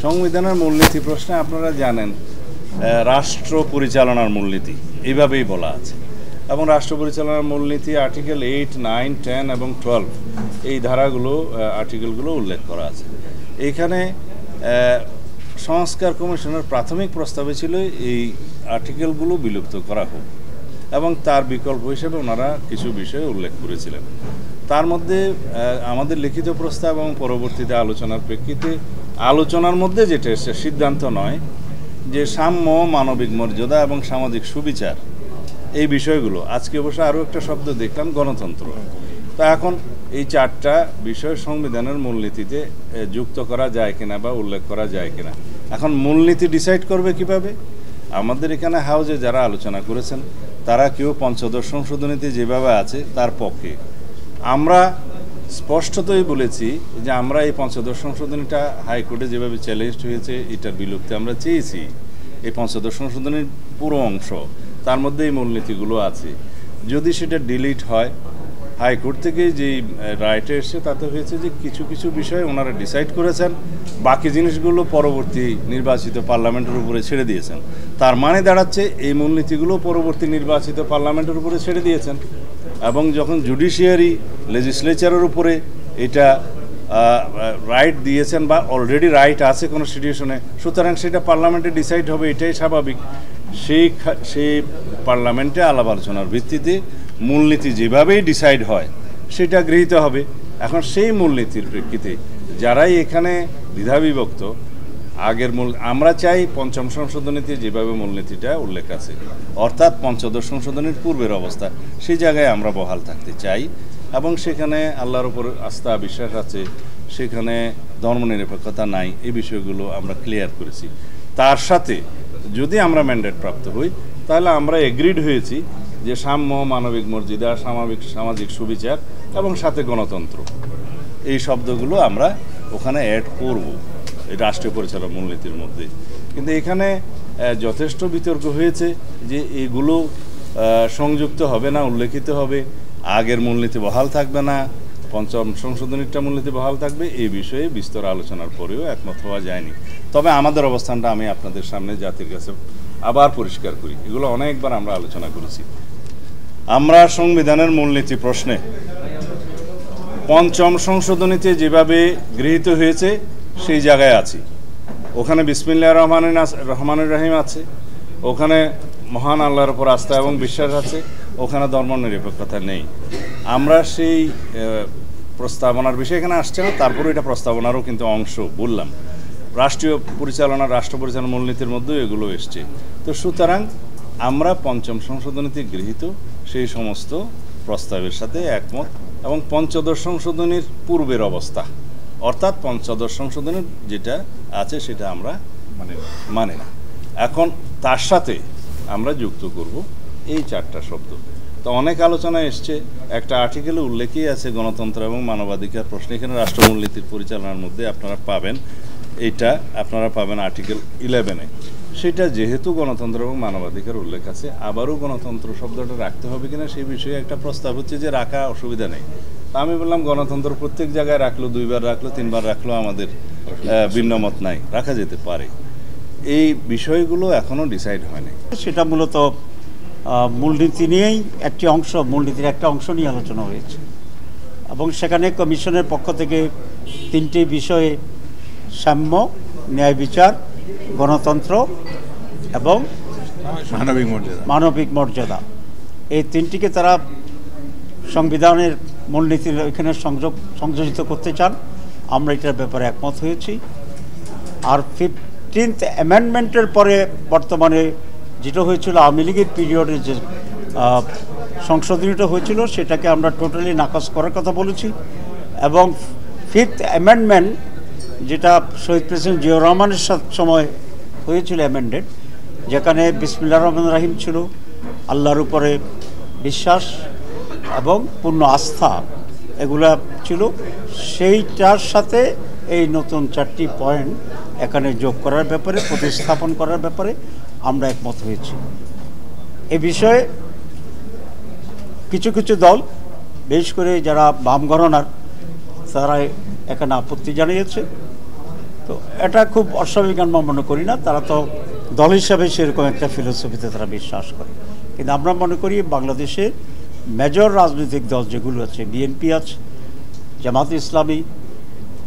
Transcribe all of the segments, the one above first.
সংবিধানের মূলনীতি প্রশ্নে আপনারা জানেন রাষ্ট্র পরিচালনার মূলনীতি এইভাবেই বলা আছে এবং রাষ্ট্র পরিচালনার মূলনীতি আর্টিকেল 8, 9, 10 এবং 12 এই ধারাগুলো আর্টিকেলগুলো উল্লেখ করা আছে। এইখানে সংস্কার কমিশনের প্রাথমিক প্রস্তাবে ছিল এই আর্টিকেলগুলো বিলুপ্ত করা হোক এবং তার বিকল্প হিসেবে ওনারা কিছু বিষয় উল্লেখ করেছিলেন। তার মধ্যে আমাদের লিখিত প্রস্তাব এবং পরবর্তীতে আলোচনার প্রেক্ষিতে আলোচনার মধ্যে যেটা এসছে সিদ্ধান্ত নয় যে সাম্য, মানবিক মর্যাদা এবং সামাজিক সুবিচার এই বিষয়গুলো। আজকে অবশ্য আরও একটা শব্দ দেখলাম, গণতন্ত্র। তো এখন এই চারটা বিষয় সংবিধানের মূলনীতিতে যুক্ত করা যায় কিনা বা উল্লেখ করা যায় কিনা। এখন মূলনীতি ডিসাইড করবে কিভাবে? আমাদের এখানে হাউজে যারা আলোচনা করেছেন তারা কেউ পঞ্চদশ সংশোধনীতে যেভাবে আছে তার পক্ষে। আমরা স্পষ্টতই বলেছি যে আমরা এই পঞ্চদশ সংশোধনীটা হাইকোর্টে যেভাবে চ্যালেঞ্জড হয়েছে এটার বিলুপ্তি আমরা চেয়েছি। এই পঞ্চদশ সংশোধনীর পুরো অংশ, তার মধ্যে এই মূলনীতিগুলো আছে। যদি সেটা ডিলিট হয়, হাইকোর্ট থেকে যেই রায়টা এসছে তাতে হয়েছে যে কিছু কিছু বিষয় ওনারা ডিসাইড করেছেন, বাকি জিনিসগুলো পরবর্তী নির্বাচিত পার্লামেন্টের উপরে ছেড়ে দিয়েছেন। তার মানে দাঁড়াচ্ছে এই মূলনীতিগুলো পরবর্তী নির্বাচিত পার্লামেন্টের উপরে ছেড়ে দিয়েছেন এবং যখন জুডিশিয়ারি লেজিসলেচারের উপরে এটা রাইট দিয়েছেন বা অলরেডি রাইট আছে কনস্টিটিউশনে, সুতরাং সেটা পার্লামেন্টে ডিসাইড হবে, এটাই স্বাভাবিক। সেই পার্লামেন্টে আলাপ আলোচনার ভিত্তিতে মূলনীতি যেভাবেই ডিসাইড হয় সেটা গৃহীত হবে। এখন সেই মূলনীতির প্রেক্ষিতে যারাই এখানে দ্বিধাবিভক্ত, আগের আমরা চাই পঞ্চম সংশোধনীতে যেভাবে মূলনীতিটা উল্লেখ আছে, অর্থাৎ পঞ্চদশ সংশোধনীর পূর্বের অবস্থা, সেই জায়গায় আমরা বহাল থাকতে চাই এবং সেখানে আল্লাহর উপর আস্থা বিশ্বাস আছে, সেখানে ধর্মনিরপেক্ষতা নাই, এই বিষয়গুলো আমরা ক্লিয়ার করেছি। তার সাথে যদি আমরা ম্যান্ডেট প্রাপ্ত হই তাহলে আমরা এগ্রিড হয়েছি যে সাম্য, মানবিক মর্যাদা, সামাজিক সুবিচার এবং সাথে গণতন্ত্র, এই শব্দগুলো আমরা ওখানে অ্যাড করব এই রাষ্ট্রীয় পরিচালনা মূলনীতির মধ্যে। কিন্তু এখানে যথেষ্ট বিতর্ক হয়েছে যে এগুলো সংযুক্ত হবে না, উল্লেখিত হবে, আগের মূলনীতি বহাল থাকবে না, পঞ্চম সংশোধনীটা মূলনীতি বহাল থাকবে। এই বিষয়ে বিস্তর আলোচনার পরেও একমত হওয়া যায়নি। তবে আমাদের অবস্থানটা আমি আপনাদের সামনে জাতির কাছে আবার পরিষ্কার করি, এগুলো অনেকবার আমরা আলোচনা করেছি। আমরা সংবিধানের মূলনীতি প্রশ্নে পঞ্চম সংশোধনীতে যেভাবে গৃহীত হয়েছে সেই জায়গায় আছি। ওখানে বিসমিল্লাহির রহমানির রহিম আছে, ওখানে মহান আল্লাহর উপর আস্থা এবং বিশ্বাস আছে, ওখানে ধর্মনিরপেক্ষতা নেই। আমরা সেই প্রস্তাবনার বিষয় এখানে আসছে না, তারপরে এটা প্রস্তাবনারও কিন্তু অংশ বললাম। রাষ্ট্র পরিচালনা মূলনীতির মধ্যেও এগুলো এসছে। তো সুতরাং আমরা পঞ্চম সংশোধনীতে গৃহীত সেই সমস্ত প্রস্তাবের সাথে একমত এবং পঞ্চদশ সংশোধনীর পূর্বের অবস্থা, অর্থাৎ পঞ্চদশ সংশোধনীর যেটা আছে সেটা আমরা মানে না। এখন তার সাথে আমরা যুক্ত করব এই চারটা শব্দ। তো অনেক আলোচনা এসছে, একটা আর্টিকেলে উল্লেখই আছে গণতন্ত্র এবং মানবাধিকার প্রশ্ন। এখানে রাষ্ট্র মূলনীতির পরিচালনার মধ্যে আপনারা পাবেন আর্টিকেল 11-এ। সেটা যেহেতু গণতন্ত্র এবং মানবাধিকার উল্লেখ আছে, আবারও গণতন্ত্র শব্দটা রাখতে হবে কিনা সেই বিষয়ে একটা প্রস্তাব হচ্ছে যে রাখা অসুবিধা নেই। আমি বললাম গণতন্ত্র প্রত্যেক জায়গায় রাখলো, 2বার রাখলো, 3বার রাখলো, আমাদের ভিন্নমত নাই, রাখা যেতে পারে। এই বিষয়গুলো এখনও ডিসাইড হয়নি। সেটা মূলত মূলনীতি নিয়েই মূলনীতির একটা অংশ নিয়ে আলোচনা হয়েছে এবং সেখানে কমিশনের পক্ষ থেকে 3টি বিষয়ে সাম্য, ন্যায় বিচার, গণতন্ত্র এবং মানবিক মর্যাদা, এই 3টিকে তারা সংবিধানের মূলনীতির এখানে সংযোজিত করতে চান। আমরা এটার ব্যাপারে একমত হয়েছি। আর 15th অ্যামেন্ডমেন্টের পরে বর্তমানে যেটা হয়েছিল আওয়ামী লীগের পিরিয়ডে যে সংশোধনীটা হয়েছিল সেটাকে আমরা টোটালি নাকচ করার কথা বলেছি এবং 5th অ্যামেন্ডমেন্ট যেটা শহীদ প্রেসিডেন্ট জিয়াউর রহমানের সময় হয়েছিল অ্যামেন্ডেড, যেখানে বিসমিল্লাহির রহমানির রহিম ছিল, আল্লাহর উপরে বিশ্বাস এবং পূর্ণ আস্থা এগুলা ছিল, সেইটার সাথে এই নতুন 4টি পয়েন্ট এখানে যোগ করার ব্যাপারে, প্রতিস্থাপন করার ব্যাপারে আমরা একমত হয়েছি। এ বিষয়ে কিছু কিছু দল, বিশেষ করে যারা বাম ঘরানার, তারা এখানে আপত্তি জানিয়েছে তো এটা খুব অস্বাভাবিক আমরা মনে করি না। তারা তো দল হিসাবে সেরকম একটা ফিলোসফিতে তারা বিশ্বাস করে। কিন্তু আমরা মনে করি বাংলাদেশে মেজর রাজনৈতিক দল যেগুলো আছে, বিএনপি আছে, জামাত ইসলামী,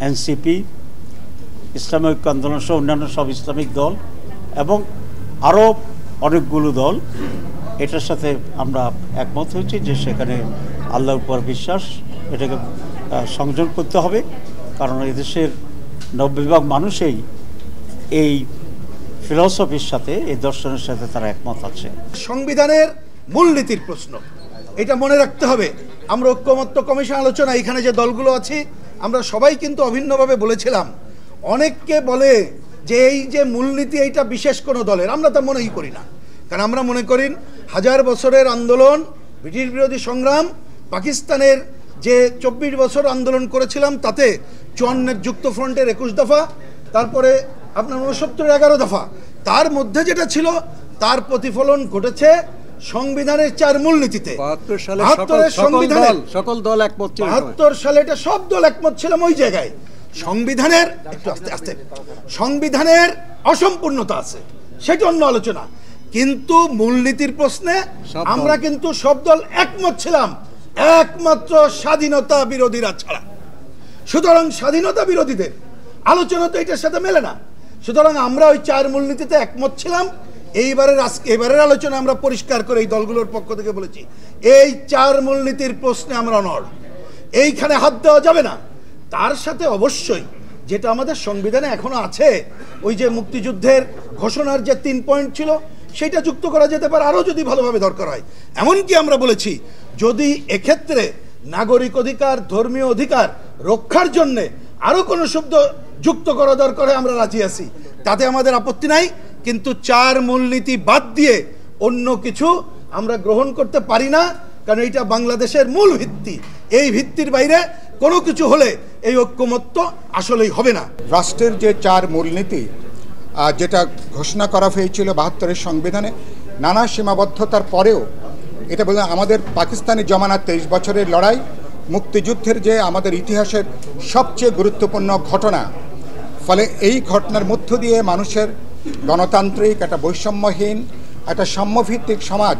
এনসিপি, ইসলামী ঐক্য আন্দোলন সহ অন্যান্য সব ইসলামিক দল এবং আরও অনেকগুলো দল, এটার সাথে আমরা একমত হয়েছি যে সেখানে আল্লাহর উপর বিশ্বাস এটাকে সংযোগ করতে হবে। কারণ এদেশের 90% মানুষই এই ফিলসফির সাথে, এই দর্শনের সাথে তারা একমত আছে। সংবিধানের মূলনীতির প্রশ্ন, এটা মনে রাখতে হবে। আমরা ঐক্যমত্য কমিশন আলোচনা এখানে যে দলগুলো আছি আমরা সবাই কিন্তু অভিন্নভাবে বলেছিলাম। অনেককে বলে যে এই যে মূলনীতি এইটা বিশেষ কোনো দলের, আমরা তা মনেই করি না। কারণ আমরা মনে করি 1000 বছরের আন্দোলন, ব্রিটিশ বিরোধী সংগ্রাম, পাকিস্তানের যে 24 বছর আন্দোলন করেছিলাম তাতে 54 যুক্তফ্রন্টের 21 দফা, তারপরে আপনার 69 11 দফা, তার মধ্যে যেটা ছিল তার প্রতিফলন ঘটেছে সংবিধানের 4 মূলনীতিতে। 72 সালে এটা সব দল একমত ছিলাম ওই জায়গায়। সংবিধানের একটু আস্তে আস্তে, সংবিধানের অসম্পূর্ণতা আছে, সেটা অন্য আলোচনা। কিন্তু মূলনীতির প্রশ্নে আমরা কিন্তু সব দল একমত ছিলাম, একমাত্র স্বাধীনতা বিরোধীরা ছাড়া। সুতরাং স্বাধীনতা বিরোধীদের আলোচনা তো এটার সাথে মেলে না। সুতরাং আমরা ওই 4 মূলনীতিতে একমত ছিলাম। এবারের আলোচনা আমরা পরিষ্কার করে এই দলগুলোর পক্ষ থেকে বলেছি এই 4 মূলনীতির প্রশ্নে আমরা অনড়, এইখানে হাত দেওয়া যাবে না। তার সাথে অবশ্যই যেটা আমাদের সংবিধানে এখনো আছে, ওই যে মুক্তিযুদ্ধের ঘোষণার যে 3 পয়েন্ট ছিল সেটা যুক্ত করা যেতে পারে, আরও যদি ভালোভাবে দরকার হয়। এমনকি আমরা বলেছি যদি এক্ষেত্রে নাগরিক অধিকার, ধর্মীয় অধিকার রক্ষার জন্যে আরও কোনো শব্দ যুক্ত করা দরকার হয় আমরা রাজি আছি, তাতে আমাদের আপত্তি নাই। কিন্তু 4 মূলনীতি বাদ দিয়ে অন্য কিছু আমরা গ্রহণ করতে পারি না, কারণ এটা বাংলাদেশের মূল ভিত্তি। এই ভিত্তির বাইরে কোনো কিছু হলে এই ঐক্যমত্য আসলেই হবে না। রাষ্ট্রের যে 4 মূলনীতি যেটা ঘোষণা করা হয়েছিল 72-এর সংবিধানে, নানা সীমাবদ্ধতার পরেও এটা বলে আমাদের পাকিস্তানি জমানার 23 বছরের লড়াই, মুক্তিযুদ্ধের যে আমাদের ইতিহাসের সবচেয়ে গুরুত্বপূর্ণ ঘটনা। ফলে এই ঘটনার মধ্য দিয়ে মানুষের গণতান্ত্রিক একটা বৈষম্যহীন একটা সাম্যভিত্তিক সমাজ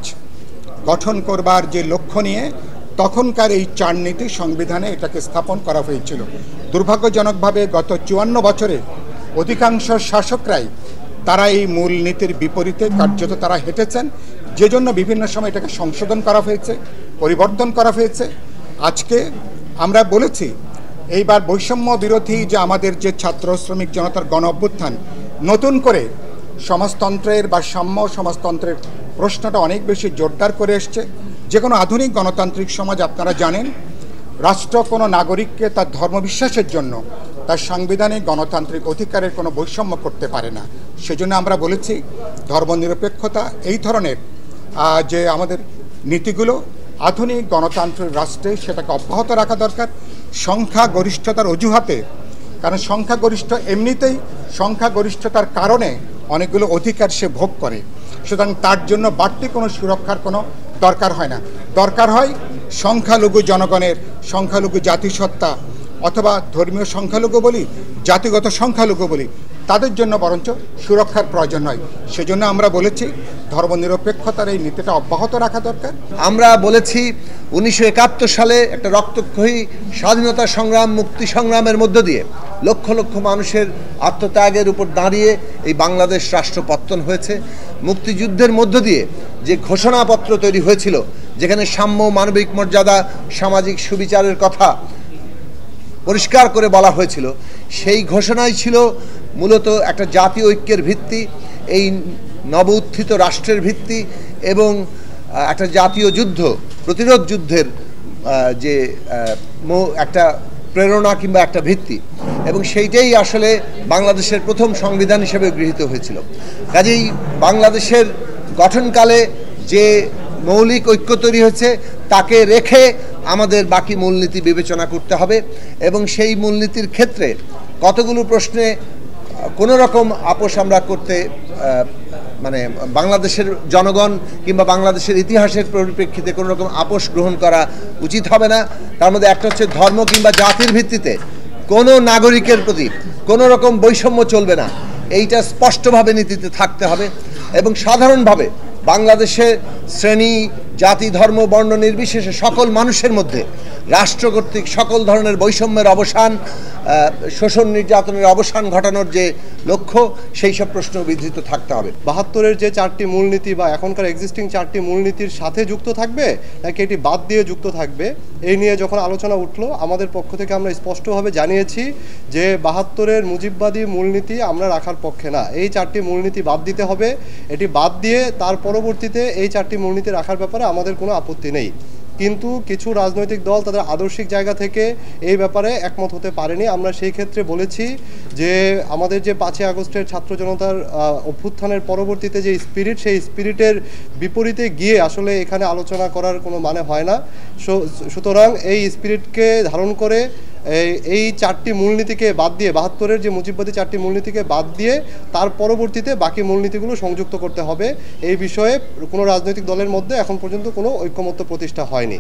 গঠন করবার যে লক্ষ্য নিয়ে তখনকার এই 4 নীতি সংবিধানে এটাকে স্থাপন করা হয়েছিল। দুর্ভাগ্যজনকভাবে গত 54 বছরে অধিকাংশ শাসকরাই তারা এই মূল নীতির বিপরীতে কার্যত তারা হেঁটেছেন, যে জন্য বিভিন্ন সময় এটাকে সংশোধন করা হয়েছে, পরিবর্তন করা হয়েছে। আজকে আমরা বলেছি এইবার বৈষম্য বিরোধী যে আমাদের যে ছাত্র শ্রমিক জনতার গণ অভ্যুত্থান, নতুন করে সমাজতন্ত্রের বা সাম্য সমাজতন্ত্রের প্রশ্নটা অনেক বেশি জোরদার করে এসছে। যে কোনো আধুনিক গণতান্ত্রিক সমাজ আপনারা জানেন রাষ্ট্র কোনো নাগরিককে তার ধর্মবিশ্বাসের জন্য তার সাংবিধানিক গণতান্ত্রিক অধিকারের কোনো বৈষম্য করতে পারে না। সেজন্য আমরা বলেছি ধর্মনিরপেক্ষতা এই ধরনের যে আমাদের নীতিগুলো আধুনিক গণতান্ত্রিক রাষ্ট্রে সেটাকে অব্যাহত রাখা দরকার। সংখ্যাগরিষ্ঠতার অজুহাতে, কারণ সংখ্যাগরিষ্ঠ এমনিতেই সংখ্যাগরিষ্ঠতার কারণে অনেকগুলো অধিকার সে ভোগ করে, সুতরাং তার জন্য বাড়তি কোনো সুরক্ষার কোনো দরকার হয় না। দরকার হয় সংখ্যালঘু জনগণের, সংখ্যালঘু জাতিসত্তা অথবা ধর্মীয় সংখ্যালঘু বলি, জাতিগত সংখ্যালঘু বলি, তাদের জন্য বরঞ্চ সুরক্ষার প্রয়োজন হয়। সেজন্য আমরা বলেছি ধর্মনিরপেক্ষতার এই নীতিটা অব্যাহত রাখা দরকার। আমরা বলেছি 1971 সালে একটা রক্তক্ষয়ী স্বাধীনতা সংগ্রাম, মুক্তি সংগ্রামের মধ্য দিয়ে লক্ষ লক্ষ মানুষের আত্মত্যাগের উপর দাঁড়িয়ে এই বাংলাদেশ রাষ্ট্র পত্তন হয়েছে। মুক্তিযুদ্ধের মধ্য দিয়ে যে ঘোষণাপত্র তৈরি হয়েছিল, যেখানে সাম্য, মানবিক মর্যাদা, সামাজিক সুবিচারের কথা পরিষ্কার করে বলা হয়েছিল, সেই ঘোষণাই ছিল মূলত একটা জাতীয় ঐক্যের ভিত্তি, এই নব উত্থিত রাষ্ট্রের ভিত্তি এবং একটা জাতীয় যুদ্ধ, প্রতিরোধ যুদ্ধের যে একটা প্রেরণা কিংবা একটা ভিত্তি, এবং সেইটাই আসলে বাংলাদেশের প্রথম সংবিধান হিসেবে গৃহীত হয়েছিল। কাজেই বাংলাদেশের গঠনকালে যে মৌলিক ঐক্য তৈরি হয়েছে তাকে রেখে আমাদের বাকি মূলনীতি বিবেচনা করতে হবে, এবং সেই মূলনীতির ক্ষেত্রে কতগুলো প্রশ্নে কোনো রকম আপোষ আমরা করতে মানে বাংলাদেশের জনগণ কিংবা বাংলাদেশের ইতিহাসের পরিপ্রেক্ষিতে কোনো রকম আপোষ গ্রহণ করা উচিত হবে না। তার মধ্যে একটা হচ্ছে ধর্ম কিংবা জাতির ভিত্তিতে কোনো নাগরিকের প্রতি কোনো রকম বৈষম্য চলবে না, এইটা স্পষ্টভাবে নীতিতে থাকতে হবে। এবং সাধারণভাবে বাংলাদেশে শ্রেণী, জাতি, ধর্ম, বর্ণ নির্বিশেষে সকল মানুষের মধ্যে রাষ্ট্র কর্তৃক সকল ধরনের বৈষম্যের অবসান, শোষণ নির্যাতনের অবসান ঘটানোর যে লক্ষ্য, সেই সব প্রশ্ন বিধৃত থাকতে হবে। ৭২-এর যে 4টি মূলনীতি বা এখনকার এক্সিস্টিং 4টি মূলনীতির সাথে যুক্ত থাকবে নাকি এটি বাদ দিয়ে যুক্ত থাকবে, এই নিয়ে যখন আলোচনা উঠলো আমাদের পক্ষ থেকে আমরা স্পষ্টভাবে জানিয়েছি যে ৭২-এর মুজিববাদী মূলনীতি আমরা রাখার পক্ষে না, এই 4টি মূলনীতি বাদ দিতে হবে। এটি বাদ দিয়ে তার পরবর্তীতে এই 4টি মূলনীতি রাখার ব্যাপারে আমাদের কোনো আপত্তি নেই। কিন্তু কিছু রাজনৈতিক দল তাদের আদর্শিক জায়গা থেকে এই ব্যাপারে একমত হতে পারেনি। আমরা সেই ক্ষেত্রে বলেছি যে আমাদের যে 5ই আগস্টের ছাত্র জনতার অভ্যুত্থানের পরবর্তীতে যে স্পিরিট, সেই স্পিরিটের বিপরীতে গিয়ে আসলে এখানে আলোচনা করার কোনো মানে হয় না। সুতরাং এই স্পিরিটকে ধারণ করে এই 4টি মূলনীতিকে বাদ দিয়ে, ৭২-এর যে মুজিববাদী 4টি মূলনীতিকে বাদ দিয়ে তার পরবর্তীতে বাকি মূলনীতিগুলো সংযুক্ত করতে হবে। এই বিষয়ে কোনো রাজনৈতিক দলের মধ্যে এখন পর্যন্ত কোনো ঐক্যমত্য প্রতিষ্ঠা হয়নি।